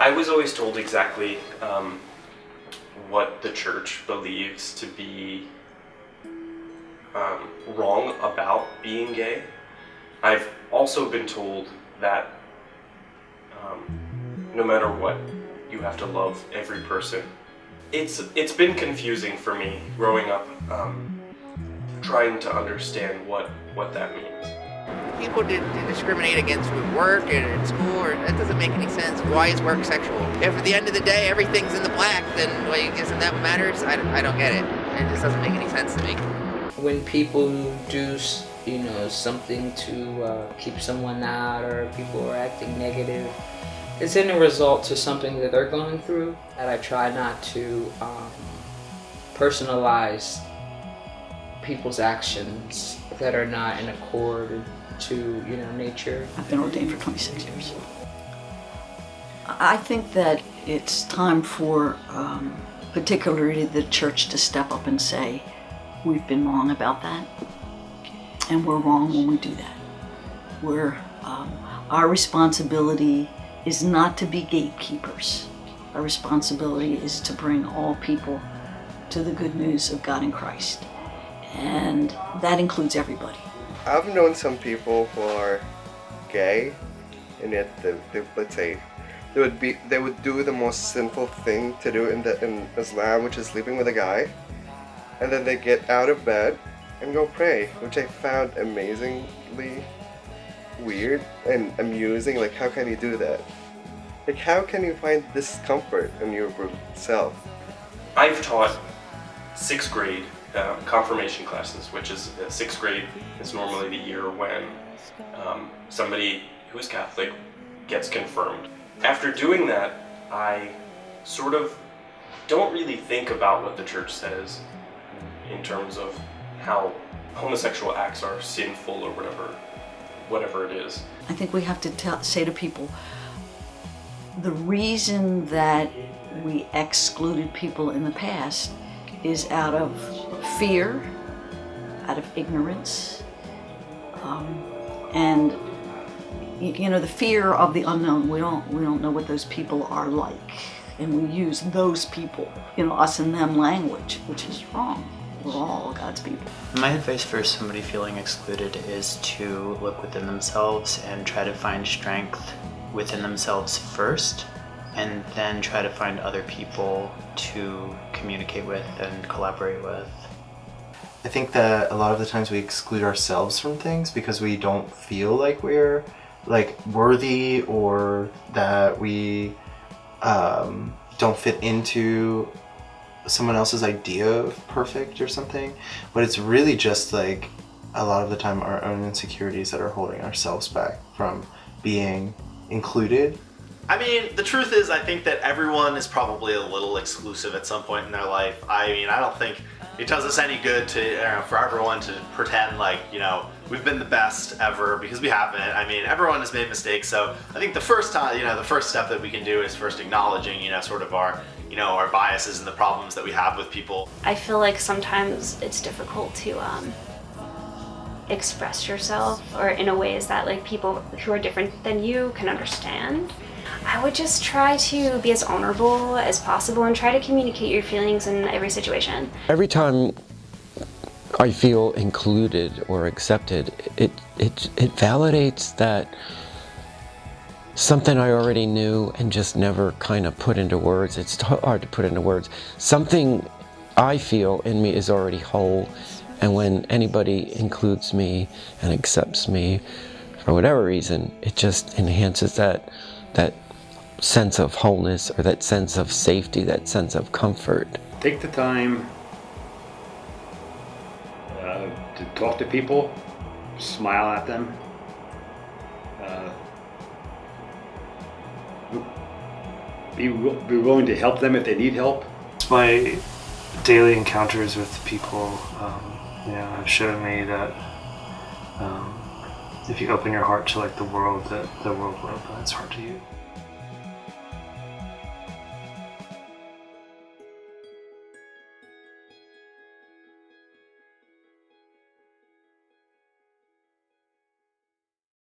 I was always told exactly what the church believes to be wrong about being gay. I've also been told that no matter what, you have to love every person. It's been confusing for me growing up, trying to understand what that means. People discriminate against with work and at school, or that doesn't make any sense. Why is work sexual? If at the end of the day everything's in the black, then isn't that what matters? I don't get it. It just doesn't make any sense to me. When people do, something to keep someone out, or people are acting negative, it's in a result to something that they're going through. And I try not to personalize people's actions that are not in accord to nature. I've been ordained for 26 years. I think that it's time for particularly the church to step up and say, we've been wrong about that, and we're wrong when we do that. Our responsibility is not to be gatekeepers. Our responsibility is to bring all people to the good news of God in Christ. And that includes everybody. I've known some people who are gay, and yet let's say they would do the most sinful thing to do in Islam, which is sleeping with a guy, and then they get out of bed and go pray, which I found amazingly weird and amusing. Like, how can you do that? Like, how can you find discomfort in your self? I've taught 6th grade confirmation classes, which is 6th grade is normally the year when somebody who is Catholic gets confirmed. After doing that, I sort of don't really think about what the church says in terms of how homosexual acts are sinful or whatever it is. I think we have to say to people, the reason that we excluded people in the past is out of fear, out of ignorance, and the fear of the unknown. We don't know what those people are like, and we use those people, us and them language, which is wrong. We're all God's people. My advice for somebody feeling excluded is to look within themselves and try to find strength within themselves first, and then try to find other people to communicate with and collaborate with. I think that a lot of the times we exclude ourselves from things because we don't feel like we're worthy, or that we don't fit into someone else's idea of perfect or something. But it's really just a lot of the time our own insecurities that are holding ourselves back from being included. I mean, the truth is, I think that everyone is probably a little exclusive at some point in their life. I mean, I don't think it does us any good for everyone to pretend we've been the best ever, because we haven't. I mean, everyone has made mistakes, so I think the first step that we can do is first acknowledging, sort of our biases and the problems that we have with people. I feel like sometimes it's difficult to express yourself, or in a ways that people who are different than you can understand. I would just try to be as honorable as possible and try to communicate your feelings in every situation. Every time I feel included or accepted, it validates that something I already knew and just never kind of put into words. It's hard to put into words. Something I feel in me is already whole, and when anybody includes me and accepts me for whatever reason, it just enhances that sense of wholeness, or that sense of safety, that sense of comfort. Take the time to talk to people, smile at them, be willing to help them if they need help. My daily encounters with people have shown me that if you open your heart to the world, that the world will open its heart to you.